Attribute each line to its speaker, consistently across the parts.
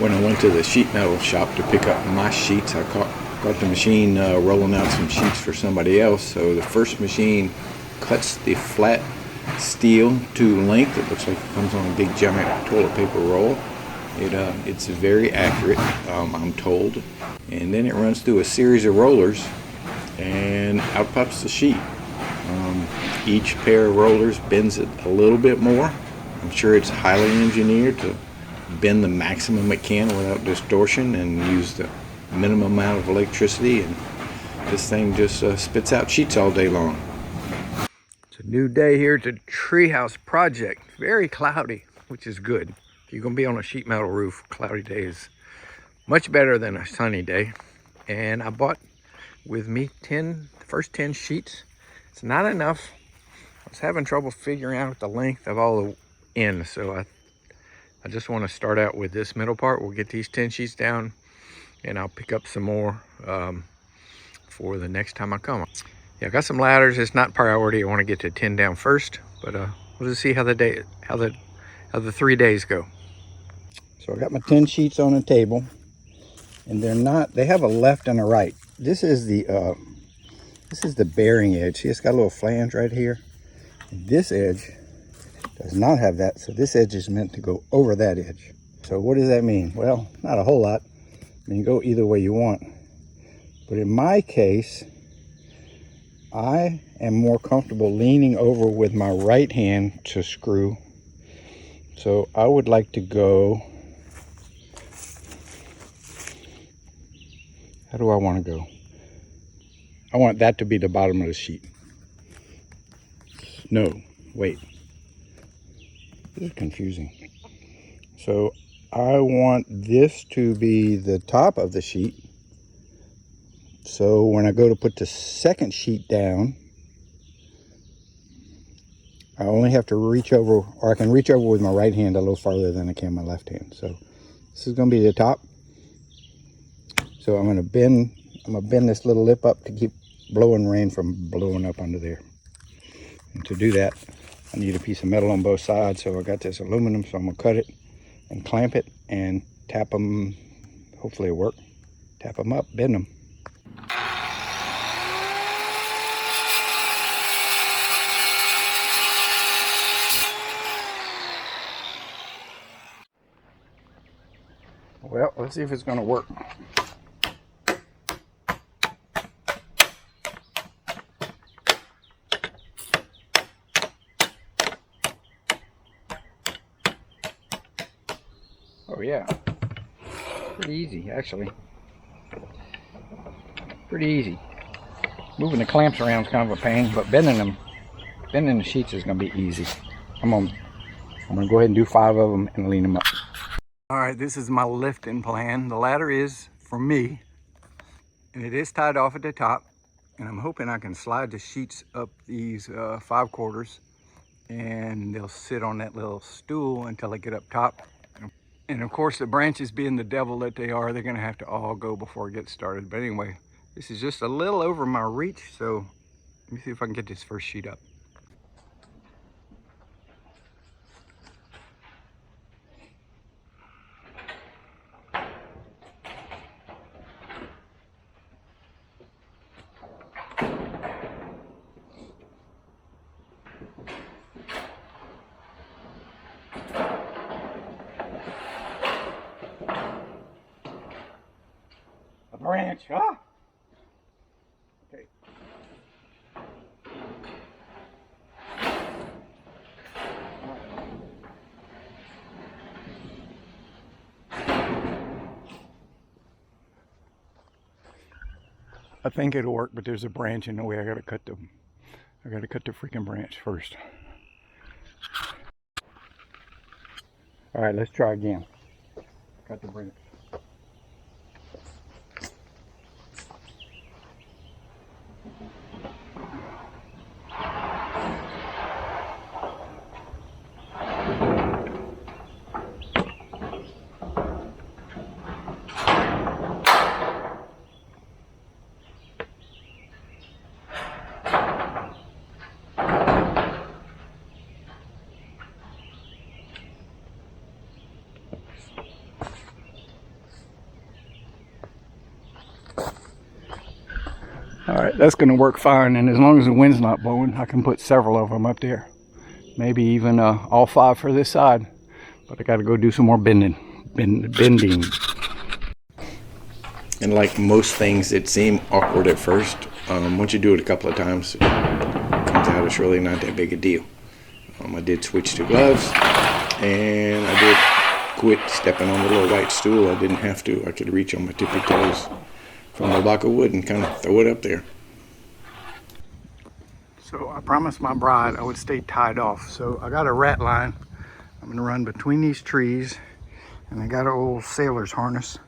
Speaker 1: when I went to the sheet metal shop to pick up my sheets, I caught the machine rolling out some sheets for somebody else. So the first machine cuts the flat steel to length. It looks like it comes on a big giant toilet paper roll. It's very accurate, I'm told. And then it runs through a series of rollers and out pops the sheet. Each pair of rollers bends it a little bit more. I'm sure it's highly engineered to bend the maximum it can without distortion and use the minimum amount of electricity, and this thing just spits out sheets all day long. It's a new day here at the treehouse project. Very cloudy, which is good. If you're going to be on a sheet metal roof, cloudy day is much better than a sunny day. And I bought with me the first 10 sheets. It's not enough. I was having trouble figuring out the length of all the ends, so I just want to start out with this middle part. We'll get these 10 sheets down, and I'll pick up some more for the next time I come. Yeah, I got some ladders. It's not priority. I want to get to 10 down first, but we'll just see how the 3 days go. So I got my 10 sheets on the table, and they have a left and a right. This is the bearing edge. See, it's got a little flange right here. And this edge does not have that, so this edge is meant to go over that edge. So what does that mean? Well, not a whole lot. I mean, go either way you want. But in my case, I am more comfortable leaning over with my right hand to screw. So I would like to go, how do I want to go? I want that to be the bottom of the sheet. No, wait. This is confusing. So I want this to be the top of the sheet. So when I go to put the second sheet down, I only have to reach over, or I can reach over with my right hand a little farther than I can my left hand. So this is going to be the top. So I'm going to bend this little lip up to keep blowing rain from blowing up under there. And to do that, I need a piece of metal on both sides. So I got this aluminum, so I'm going to cut it and clamp it and tap them. Hopefully it'll work. Tap them up, bend them. Well, let's see if it's going to work. Oh yeah, pretty easy actually. Pretty easy. Moving the clamps around is kind of a pain, but bending the sheets is going to be easy. I'm gonna go ahead and do 5 of them and lean them up. All right, this is my lifting plan. The ladder is for me, and it is tied off at the top. And I'm hoping I can slide the sheets up these 5/4, and they'll sit on that little stool until I get up top. And of course, the branches being the devil that they are, they're gonna have to all go before it gets started. But anyway, this is just a little over my reach, so let me see if I can get this first sheet up. Branch, huh? Okay. I think it'll work, but there's a branch in the way. I gotta cut the freaking branch first. All right, let's try again. Cut the branch.
Speaker 2: All right, that's going to work fine, and as long as the wind's not blowing, I can put several of them up there. Maybe even all 5 for this side, but I got to go do some more bending.
Speaker 1: And like most things that seem awkward at first, once you do it a couple of times, it comes out it's really not that big a deal. I did switch to gloves, and I did quit stepping on the little white stool. I didn't have to. I could reach on my tippy toes from the block of wood and kind of throw it up there.
Speaker 2: So I promised my bride I would stay tied off. So I got a rat line. I'm gonna run between these trees, and I got an old sailor's harness.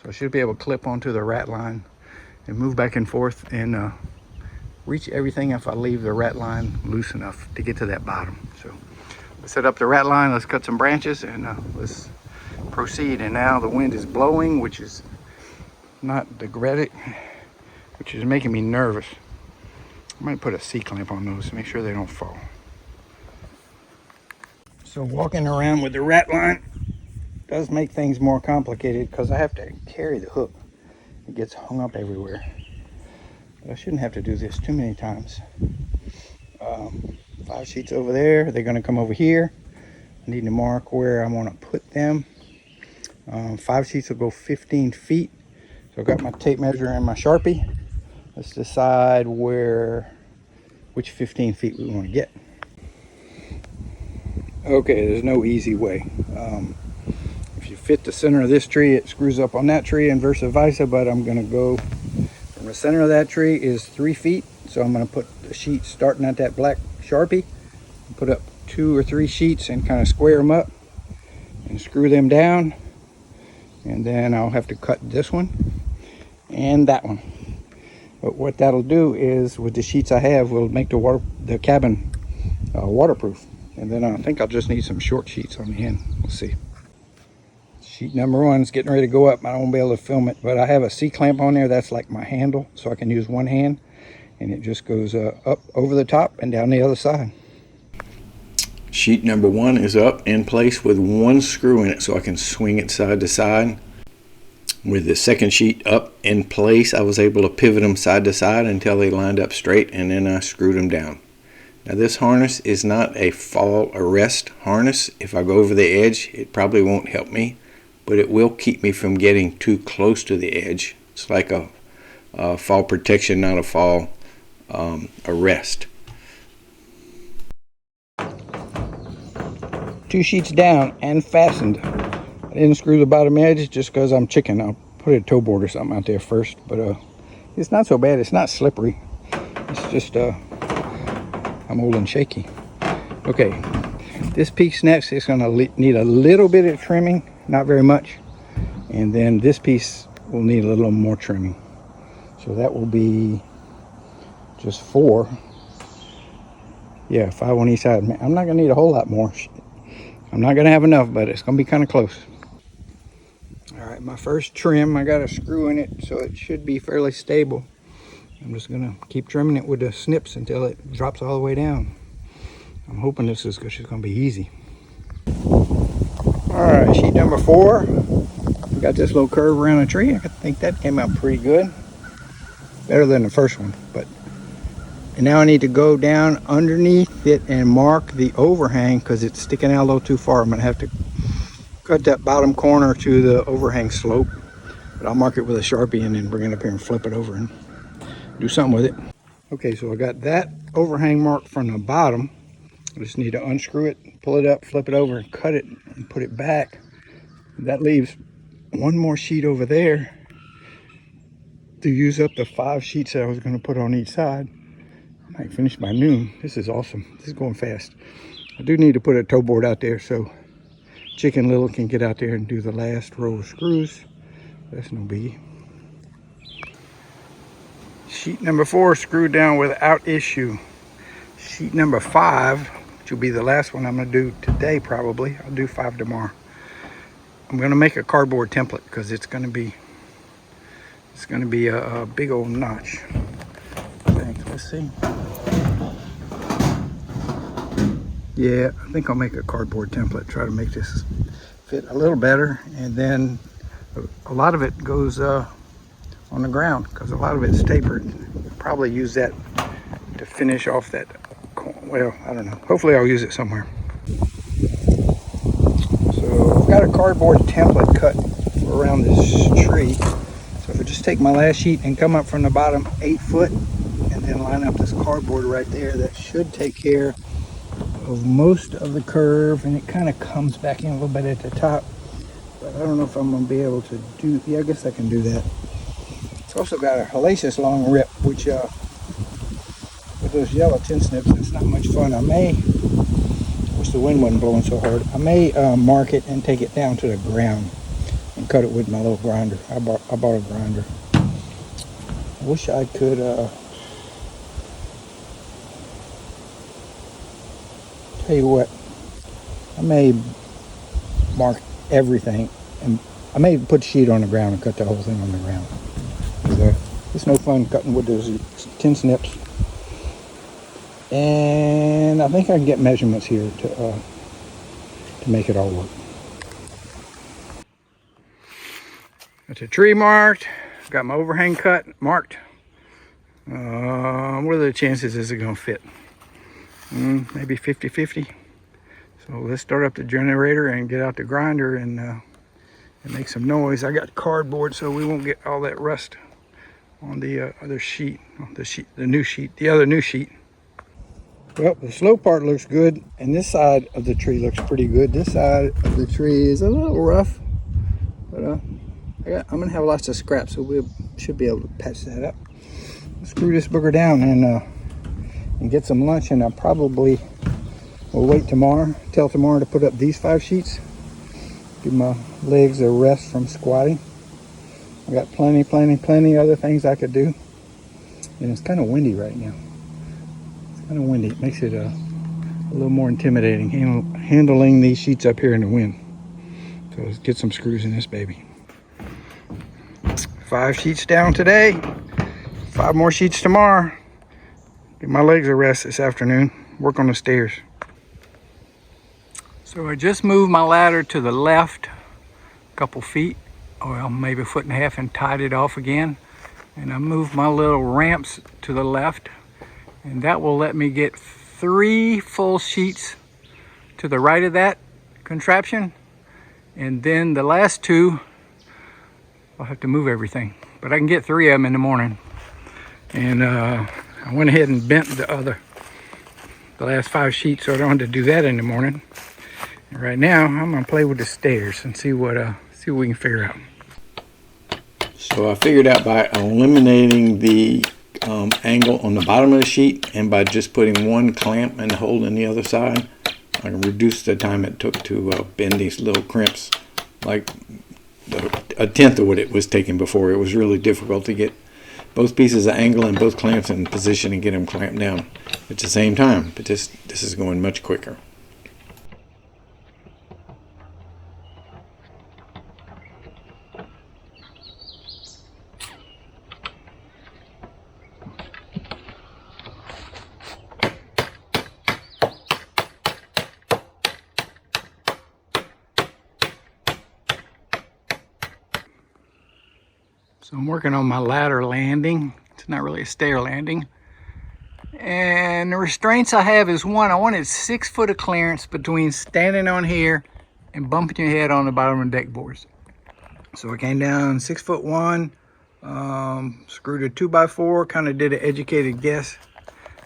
Speaker 2: So I should be able to clip onto the rat line and move back and forth and reach everything if I leave the rat line loose enough to get to that bottom. So let's set up the rat line, let's cut some branches, and let's proceed. And now the wind is blowing, which is not degretic, which is making me nervous. I might put a C-clamp on those to make sure they don't fall. So walking around with the rat line does make things more complicated because I have to carry the hook. It gets hung up everywhere. But I shouldn't have to do this too many times. 5 sheets over there, they're gonna come over here. I need to mark where I wanna put them. 5 sheets will go 15 feet. So I've got my tape measure and my Sharpie. Let's decide which 15 feet we want to get. Okay, there's no easy way. If you fit the center of this tree, it screws up on that tree and vice versa, but I'm gonna go from the center of that tree is 3 feet. So I'm gonna put the sheet starting at that black Sharpie, put up 2 or 3 sheets and kind of square them up and screw them down. And then I'll have to cut this one and that one. But what that'll do is, with the sheets I have, will make the cabin waterproof. And then I think I'll just need some short sheets on the end. We'll see. Sheet number 1 is getting ready to go up. I won't be able to film it, but I have a C-clamp on there. That's like my handle, so I can use one hand. And it just goes up over the top and down the other side.
Speaker 1: Sheet number 1 is up in place with 1 screw in it, so I can swing it side to side. With the second sheet up in place, I was able to pivot them side to side until they lined up straight, and then I screwed them down. Now this harness is not a fall arrest harness. If I go over the edge, it probably won't help me, but it will keep me from getting too close to the edge. It's like a fall protection, not a fall arrest.
Speaker 2: 2 sheets down and fastened. I didn't screw the bottom edge just because I'm chicken. I'll put a toe board or something out there first, but it's not so bad. It's not slippery. It's just I'm old and shaky. Okay, this piece next is going to need a little bit of trimming, not very much, and then this piece will need a little more trimming. So that will be just 4. Yeah, 5 on each side. I'm not going to need a whole lot more. I'm not going to have enough, but it's going to be kind of close. All right, my first trim, I got a screw in it, so it should be fairly stable. I'm just gonna keep trimming it with the snips until it drops all the way down. I'm hoping this is gonna be easy. All right, sheet number 4. Got this little curve around a tree. I think that came out pretty good. Better than the first one, and now I need to go down underneath it and mark the overhang because it's sticking out a little too far. I'm gonna have to cut that bottom corner to the overhang slope, but I'll mark it with a Sharpie and then bring it up here and flip it over and do something with it. Okay, so I got that overhang marked from the bottom. I just need to unscrew it, pull it up, flip it over, and cut it and put it back. That leaves 1 more sheet over there to use up the 5 sheets that I was going to put on each side. I might finish by noon. This is awesome. This is going fast. I do need to put a toe board out there so Chicken Little can get out there and do the last row of screws. That's no biggie. Sheet number 4 screwed down without issue. Sheet number 5, which will be the last one I'm going to do today probably. I'll do 5 tomorrow. I'm going to make a cardboard template because it's going to be a big old notch. Let's see. Yeah, I think I'll make a cardboard template, try to make this fit a little better, and then a lot of it goes on the ground because a lot of it's tapered. Probably use that to finish off that. Well, I don't know. Hopefully I'll use it somewhere. So I've got a cardboard template cut around this tree. So if I just take my last sheet and come up from the bottom 8 foot and then line up this cardboard right there, that should take care of most of the curve, and it kind of comes back in a little bit at the top. But I don't know if I'm going to be able to do, yeah, I guess I can do that. It's also got a hellacious long rip, which with those yellow tin snips, it's not much fun. I may, wish the wind wasn't blowing so hard, I may mark it and take it down to the ground and cut it with my little grinder. I bought a grinder. I wish I could tell you what, I may mark everything, and I may put the sheet on the ground and cut the whole thing on the ground. It's no fun cutting with those tin snips. And I think I can get measurements here to make it all work. Got the tree marked. Got my overhang cut marked. What are the chances is it gonna fit? Maybe 50-50. So let's start up the generator and get out the grinder and make some noise. I got cardboard so we won't get all that rust on the other sheet, the new sheet. Well, the slow part looks good, and this side of the tree looks pretty good. This side of the tree is a little rough, but I'm gonna have lots of scraps, so we should be able to patch that up. Screw this booger down and get some lunch, and I probably will wait till tomorrow to put up these 5 sheets. Give my legs a rest from squatting. I got plenty other things I could do, and it's kind of windy right now. Kind of windy. It makes it a little more intimidating handling these sheets up here in the wind. So let's get some screws in this baby. 5 sheets down today, 5 more sheets tomorrow. Give my legs a rest this afternoon. Work on the stairs. So I just moved my ladder to the left a couple feet, well, maybe 1.5 feet, and tied it off again. And I moved my little ramps to the left, and that will let me get 3 full sheets to the right of that contraption. And then the last 2, I'll have to move everything, but I can get 3 of them in the morning. And I went ahead and bent the last 5 sheets, so I don't have to do that in the morning. And right now, I'm gonna play with the stairs and see what we can figure out.
Speaker 1: So I figured out by eliminating the angle on the bottom of the sheet, and by just putting 1 clamp and holding the other side, I can reduce the time it took to bend these little crimps, like a tenth of what it was taking before. It was really difficult to get both pieces of angle and both clamps in position and get them clamped down at the same time. But this is going much quicker.
Speaker 2: So I'm working on my ladder landing. It's not really a stair landing. And the restraints I have is, one, I wanted 6 foot of clearance between standing on here and bumping your head on the bottom of the deck boards. So I came down 6'1", screwed a 2x4, kind of did an educated guess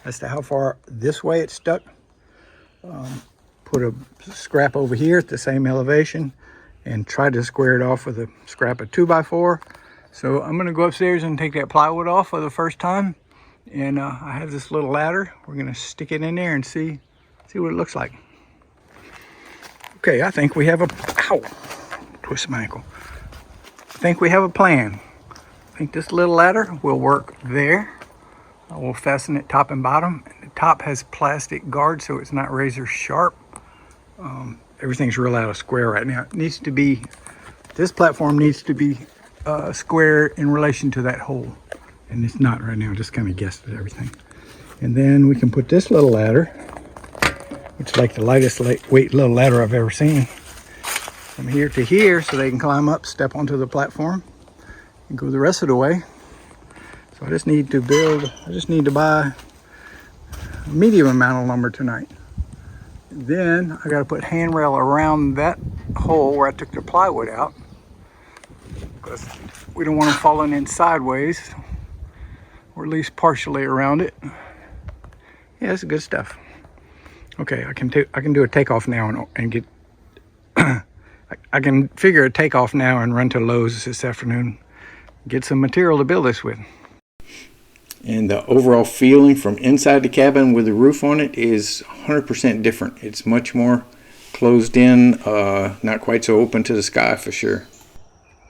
Speaker 2: as to how far this way it stuck. Put a scrap over here at the same elevation and tried to square it off with a scrap of 2x4. So I'm gonna go upstairs and take that plywood off for the first time. And I have this little ladder. We're gonna stick it in there and see what it looks like. Okay, I think we have twist my ankle. I think we have a plan. I think this little ladder will work there. I will fasten it top and bottom. And the top has plastic guard, so it's not razor sharp. Everything's real out of square right now. It needs to be, this platform needs to be square in relation to that hole, and it's not right now. Just kind of guessed at everything. And then we can put this little ladder, which is like the lightest weight little ladder I've ever seen, from here to here, so they can climb up, step onto the platform, and go the rest of the way. So I just need to buy a medium amount of lumber tonight. Then I got to put handrail around that hole where I took the plywood out, because we don't want them falling in sideways, or at least partially around it. Yeah, it's good stuff. Okay, I can do a takeoff now and get I can figure a takeoff now and run to Lowe's this afternoon, get some material to build this with.
Speaker 1: And the overall feeling from inside the cabin with the roof on it is 100% different. It's much more closed in, not quite so open to the sky for sure.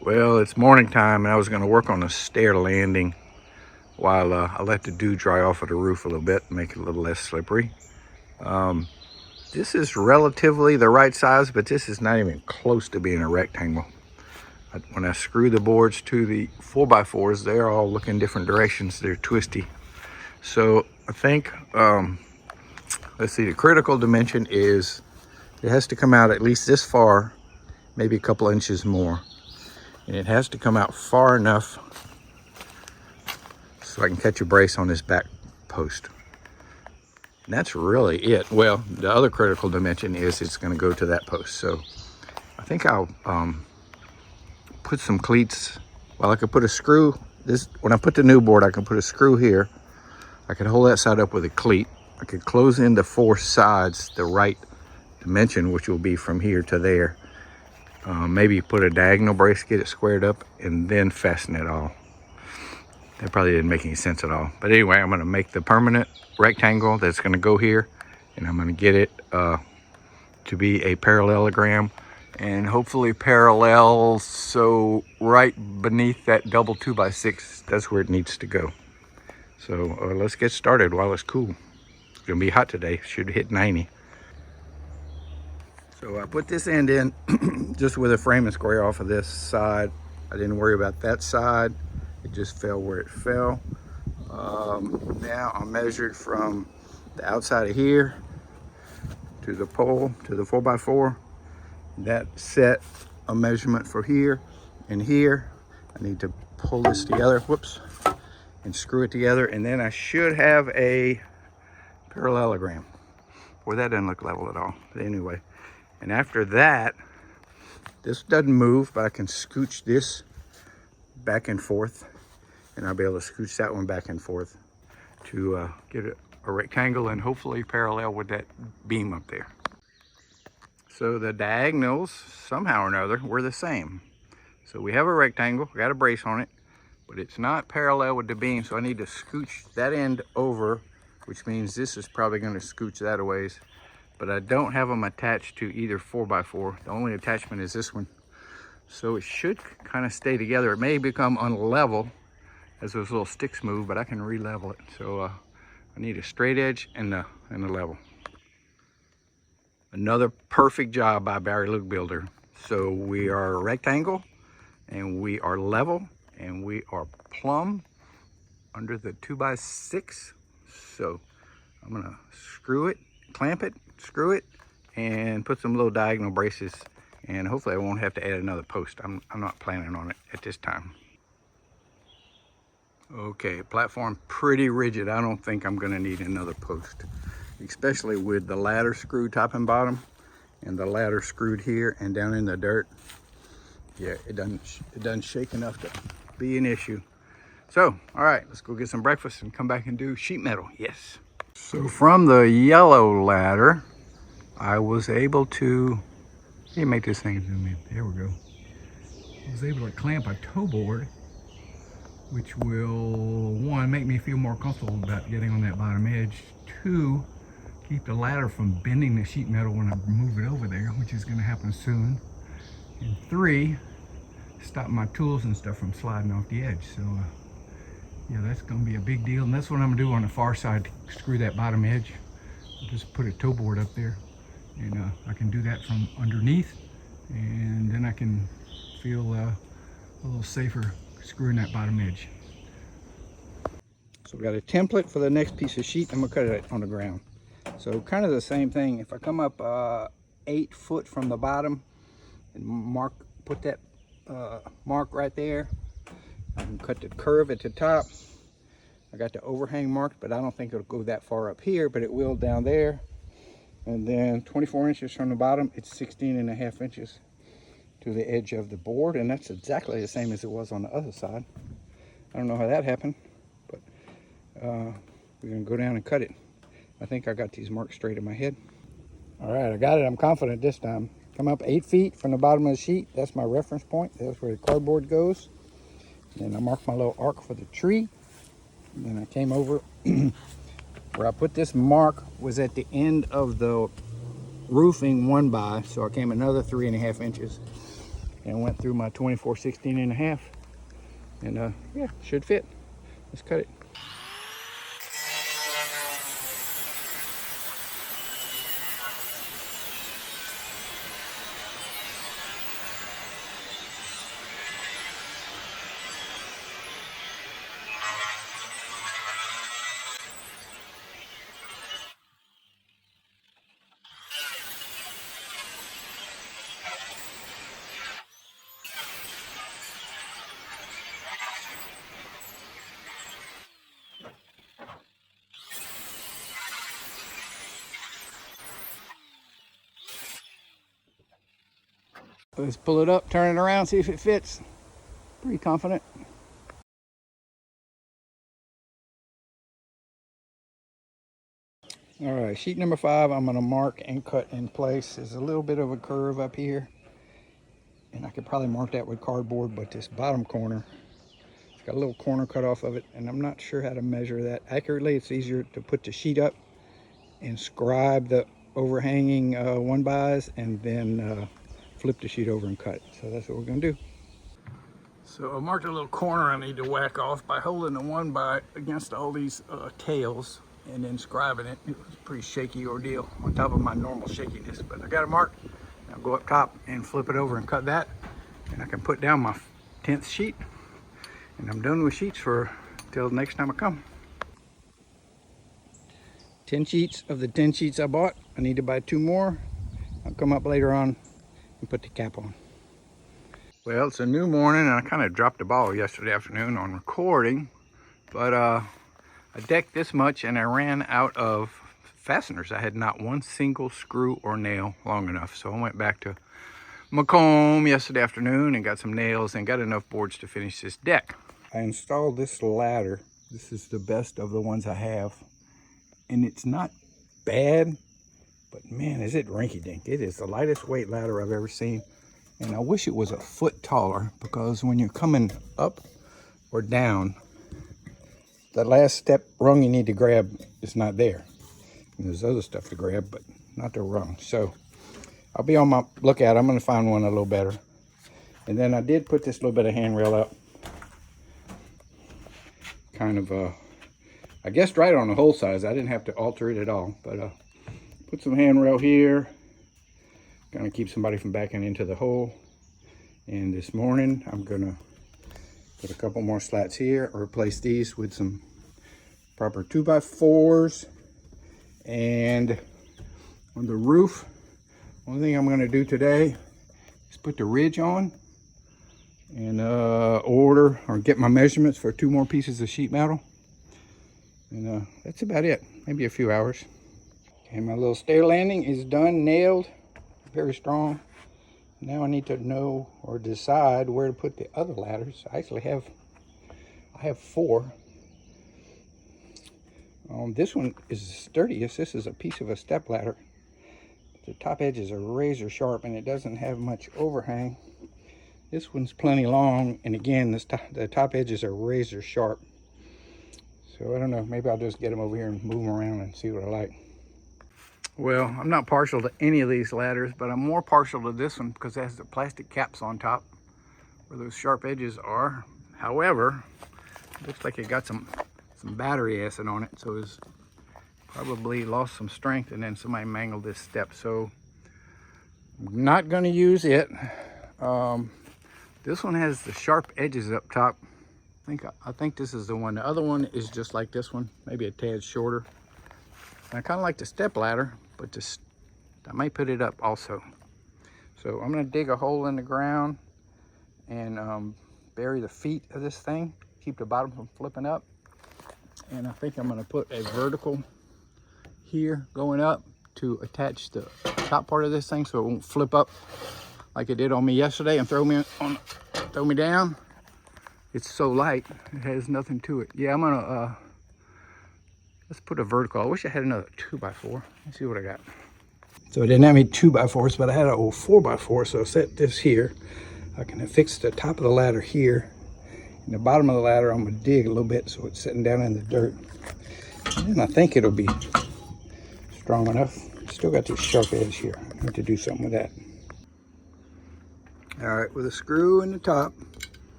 Speaker 1: Well, it's morning time, and I was going to work on a stair landing while I let the dew dry off of the roof a little bit, make it a little less slippery. This is relatively the right size, but this is not even close to being a rectangle. When I screw the boards to the 4x4s, they're all looking different directions. They're twisty. So I think, let's see, the critical dimension is it has to come out at least this far, maybe a couple inches more. And it has to come out far enough so I can catch a brace on this back post. And that's really it. Well, the other critical dimension is it's going to go to that post. So I think I'll put some cleats. Well, I could put a screw. When I put the new board, I can put a screw here. I could hold that side up with a cleat. I could close in the four sides the right dimension, which will be from here to there. Maybe put a diagonal brace, get it squared up, and then fasten it all. That probably didn't make any sense at all. But anyway, I'm going to make the permanent rectangle that's going to go here, and I'm going to get it to be a parallelogram, and hopefully parallel, so right beneath that double 2x6, that's where it needs to go. So let's get started while it's cool. It's going to be hot today. Should hit 90. So I put this end in just with a frame and square off of this side. I didn't worry about that side. It just fell where it fell. Now I measured from the outside of here to the pole, to the 4x4. That set a measurement for here and here. I need to pull this together, whoops, and screw it together, and then I should have a parallelogram. Boy, that doesn't look level at all, but anyway. And after that, this doesn't move, but I can scooch this back and forth, and I'll be able to scooch that one back and forth to get a rectangle and hopefully parallel with that beam up there. So the diagonals, somehow or another, were the same. So we have a rectangle, got a brace on it, but it's not parallel with the beam, so I need to scooch that end over, which means this is probably going to scooch that a ways. But I don't have them attached to either 4x4. The only attachment is this one. So it should kind of stay together. It may become unlevel as those little sticks move, but I can re-level it. So I need a straight edge and a level. Another perfect job by Barry Luke Builder. So we are a rectangle, and we are level, and we are plumb under the 2x6. So I'm gonna screw it, clamp it, screw it, and put some little diagonal braces, and hopefully I won't have to add another post. I'm not planning on it at this time. Okay, platform pretty rigid. I don't think I'm gonna need another post, especially with the ladder screwed top and bottom, and the ladder screwed here and down in the dirt. Yeah, it doesn't shake enough to be an issue. So, all right, let's go get some breakfast and come back and do sheet metal. Yes. So from the yellow ladder, I was able to, let me make this thing zoom in. There we go. I was able to clamp a toe board, which will, one, make me feel more comfortable about getting on that bottom edge. Two, keep the ladder from bending the sheet metal when I move it over there, which is going to happen soon. And three, stop my tools and stuff from sliding off the edge. So yeah, that's going to be a big deal, and that's what I'm going to do on the far side to screw that bottom edge. I'll just put a toe board up there, and I can do that from underneath, and then I can feel a little safer screwing that bottom edge. So we've got a template for the next piece of sheet. I'm going to cut it on the ground. So kind of the same thing. If I come up 8 foot from the bottom and put that mark right there,
Speaker 2: I can cut the curve at the top. I got the overhang marked, but I don't think it'll go that far up here, but it will down there. And then 24 inches from the bottom, it's 16.5 inches to the edge of the board, and that's exactly the same as it was on the other side. I don't know how that happened, but we're gonna go down and cut it. I think I got these marks straight in my head. All right, I got it. I'm confident this time. Come up 8 feet from the bottom of the sheet. That's my reference point. That's where the cardboard goes. And I marked my little arc for the tree. And then I came over where I put this mark was at the end of the roofing 1x. So I came another 3.5 inches and went through my 24 16.5. And yeah, should fit. Let's cut it. Let's pull it up, turn it around, see if it fits. Pretty confident. All right, sheet number 5, I'm gonna mark and cut in place. There's a little bit of a curve up here, and I could probably mark that with cardboard, but this bottom corner, it's got a little corner cut off of it, and I'm not sure how to measure that accurately. It's easier to put the sheet up and scribe the overhanging 1x's and then flip the sheet over and cut. So that's what we're gonna do. So I marked a little corner I need to whack off by holding the 1x against all these tails and then scribing it. It was a pretty shaky ordeal on top of my normal shakiness, but I got it marked. I'll go up top and flip it over and cut that, and I can put down my 10th sheet, and I'm done with sheets for till the next time I come. 10 sheets of the 10 sheets I bought. I need to buy 2 more. I'll come up later on and put the cap on. Well, it's a new morning, and I kind of dropped the ball yesterday afternoon on recording, but I decked this much and I ran out of fasteners. I had not one single screw or nail long enough, so I went back to Macomb yesterday afternoon and got some nails and got enough boards to finish this deck. I installed this ladder. This is the best of the ones I have, and it's not bad, but man, is it rinky-dink. It is the lightest weight ladder I've ever seen, and I wish it was a foot taller, because when you're coming up or down, that last step rung you need to grab is not there. And there's other stuff to grab, but not the rung. So I'll be on my lookout. I'm going to find one a little better. And then I did put this little bit of handrail up, kind of I guessed right on the hole size. I didn't have to alter it at all, but put some handrail here, gonna keep somebody from backing into the hole. And this morning I'm gonna put a couple more slats here, or replace these with some proper 2x4s. And on the roof, one thing I'm gonna do today is put the ridge on and order or get my measurements for 2 more pieces of sheet metal. And that's about it, maybe a few hours. Okay, my little stair landing is done, nailed, very strong. Now I need to know or decide where to put the other ladders. I have 4. This one is the sturdiest. This is a piece of a step ladder. The top edges are razor sharp and it doesn't have much overhang. This one's plenty long, and again, the top edges are razor sharp. So I don't know, maybe I'll just get them over here and move them around and see what I like. Well, I'm not partial to any of these ladders, but I'm more partial to this one because it has the plastic caps on top where those sharp edges are. However, it looks like it got some battery acid on it, so it's probably lost some strength, and then somebody mangled this step. So I'm not going to use it. This one has the sharp edges up top. I think this is the one. The other one is just like this one, maybe a tad shorter. And I kind of like the step ladder, but I might put it up also. So I'm going to dig a hole in the ground and bury the feet of this thing, keep the bottom from flipping up. And I think I'm gonna put a vertical here going up to attach the top part of this thing so it won't flip up like it did on me yesterday and throw me down. It's so light, it has nothing to it. Yeah, I'm gonna let's put a vertical. I wish I had another 2x4. Let's see what I got. So I didn't have any 2x4s, but I had an old 4x4, so I set this here. I can affix the top of the ladder here. And the bottom of the ladder, I'm gonna dig a little bit so it's sitting down in the dirt. And I think it'll be strong enough. Still got this sharp edge here. I need to do something with that. All right, with a screw in the top,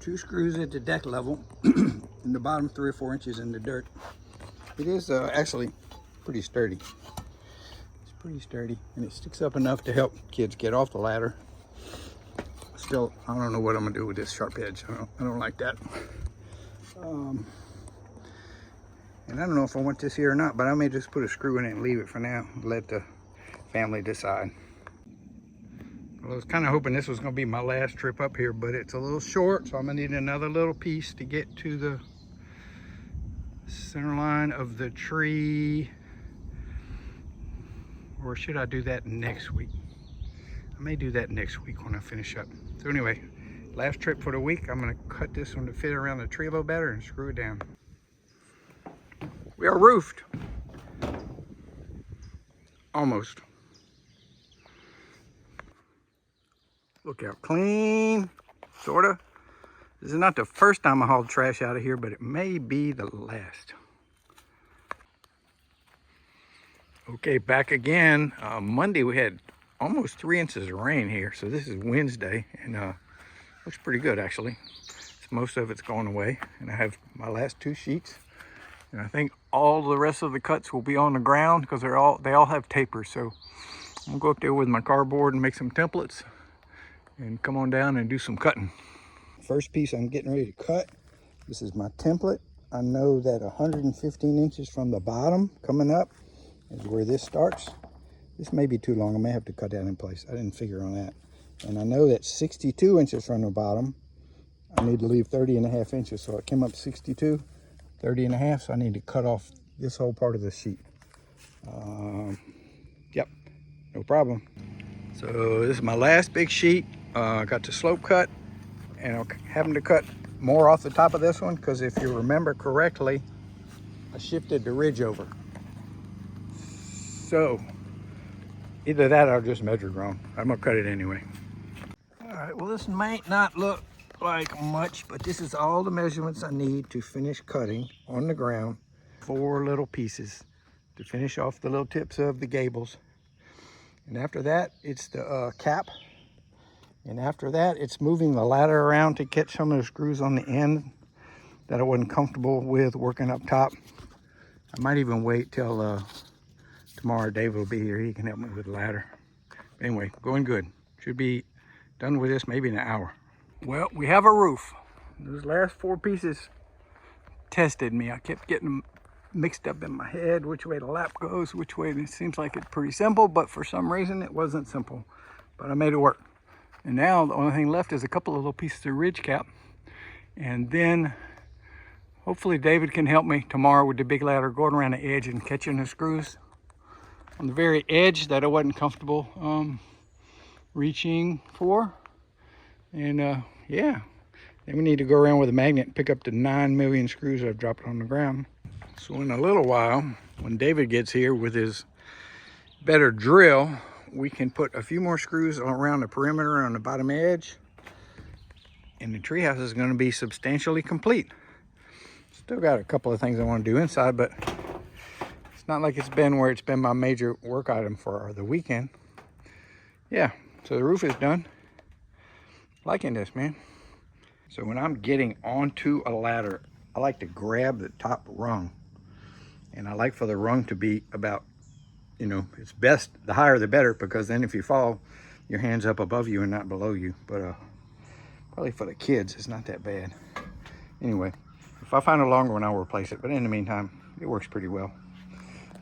Speaker 2: 2 screws at the deck level, and the bottom 3 or 4 inches in the dirt. It is actually pretty sturdy. It's pretty sturdy, and it sticks up enough to help kids get off the ladder. Still, I don't know what I'm gonna do with this sharp edge. I don't like that. And I don't know if I want this here or not, but I may just put a screw in it and leave it for now. Let the family decide. Well, I was kind of hoping this was gonna be my last trip up here, but it's a little short, so I'm gonna need another little piece to get to the center line of the tree. Or should I do that next week? I may do that next week when I finish up. So anyway, last trip for the week. I'm gonna cut this one to fit around the tree a little better and screw it down. We are roofed. Almost. Look how clean, sorta. This is not the first time I hauled trash out of here, but it may be the last. Okay, back again. Monday we had almost 3 inches of rain here, so this is Wednesday, and looks pretty good actually. Most of it's gone away, and I have my last 2 sheets, and I think all the rest of the cuts will be on the ground because they all have tapers. So I'm gonna go up there with my cardboard and make some templates and come on down and do some cutting. First piece I'm getting ready to cut. This is my template. I know that 115 inches from the bottom coming up is where this starts. This may be too long. I may have to cut that in place. I didn't figure on that. And I know that 62 inches from the bottom, I need to leave 30.5 inches. So it came up 62, 30.5. So I need to cut off this whole part of the sheet. Yep, no problem. So this is my last big sheet. I got the slope cut, and I'm having to cut more off the top of this one because if you remember correctly, I shifted the ridge over. So either that or I'll just measure wrong. I'm gonna cut it anyway. All right, well this might not look like much, but this is all the measurements I need to finish cutting on the ground. 4 little pieces to finish off the little tips of the gables. And after that, it's the cap. And after that, it's moving the ladder around to catch some of the screws on the end that I wasn't comfortable with working up top. I might even wait till tomorrow. David will be here. He can help me with the ladder. Anyway, going good. Should be done with this maybe in an hour. Well, we have a roof. Those last 4 pieces tested me. I kept getting them mixed up in my head, which way the lap goes, which way. It seems like it's pretty simple, but for some reason it wasn't simple. But I made it work. And now the only thing left is a couple of little pieces of ridge cap. And then hopefully David can help me tomorrow with the big ladder going around the edge and catching the screws on the very edge that I wasn't comfortable reaching for. And yeah, then we need to go around with a magnet and pick up the 9 million screws I've dropped on the ground. So in a little while, when David gets here with his better drill, we can put a few more screws around the perimeter on the bottom edge, and the treehouse is going to be substantially complete. Still got a couple of things I want to do inside, but it's not like it's been where it's been my major work item for the weekend. Yeah, so the roof is done. Liking this, man. So when I'm getting onto a ladder, I like to grab the top rung, and I like for the rung to be about, you know, it's best, the higher the better, because then if you fall, your hand's up above you and not below you. But probably for the kids, it's not that bad. Anyway, if I find a longer one, I'll replace it. But in the meantime, it works pretty well.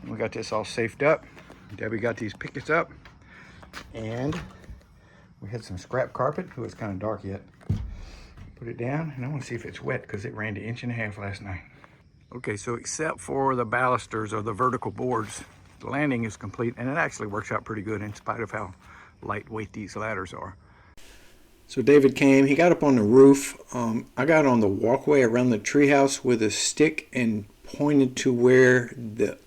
Speaker 2: And we got this all safed up. Debbie got these pickets up. And we had some scrap carpet. It was kind of dark yet. Put it down, and I want to see if it's wet because it rained 1.5 inches last night. Okay, so except for the balusters or the vertical boards, the landing is complete, and it actually works out pretty good in spite of how lightweight these ladders are.
Speaker 1: So David came, he got up on the roof. I got on the walkway around the treehouse with a stick and pointed to where the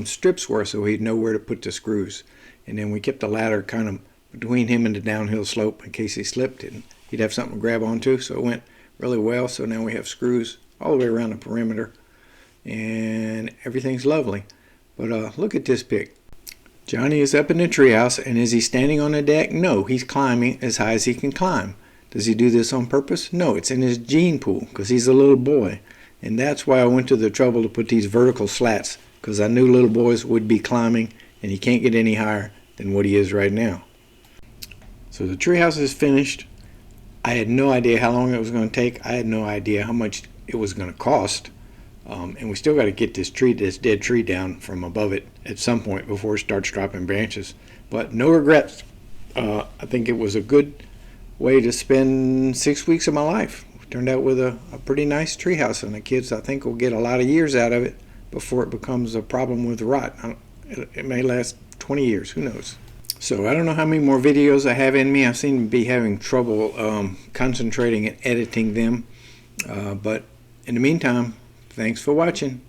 Speaker 1: strips were so he'd know where to put the screws. And then we kept the ladder kind of between him and the downhill slope in case he slipped, and he'd have something to grab onto. So it went really well. So now we have screws all the way around the perimeter, and everything's lovely. But look at this pic. Johnny is up in the treehouse, and is he standing on the deck? No, he's climbing as high as he can climb. Does he do this on purpose? No, it's in his gene pool because he's a little boy. And that's why I went to the trouble to put these vertical slats, because I knew little boys would be climbing, and he can't get any higher than what he is right now. So the treehouse is finished. I had no idea how long it was going to take. I had no idea how much it was going to cost. And we still got to get this dead tree down from above it at some point before it starts dropping branches. But no regrets. I think it was a good way to spend 6 weeks of my life. We turned out with a pretty nice treehouse, and the kids, I think, will get a lot of years out of it before it becomes a problem with rot. It may last 20 years, who knows. So I don't know how many more videos I have in me. I seem to be having trouble concentrating and editing them. But in the meantime, thanks for watching.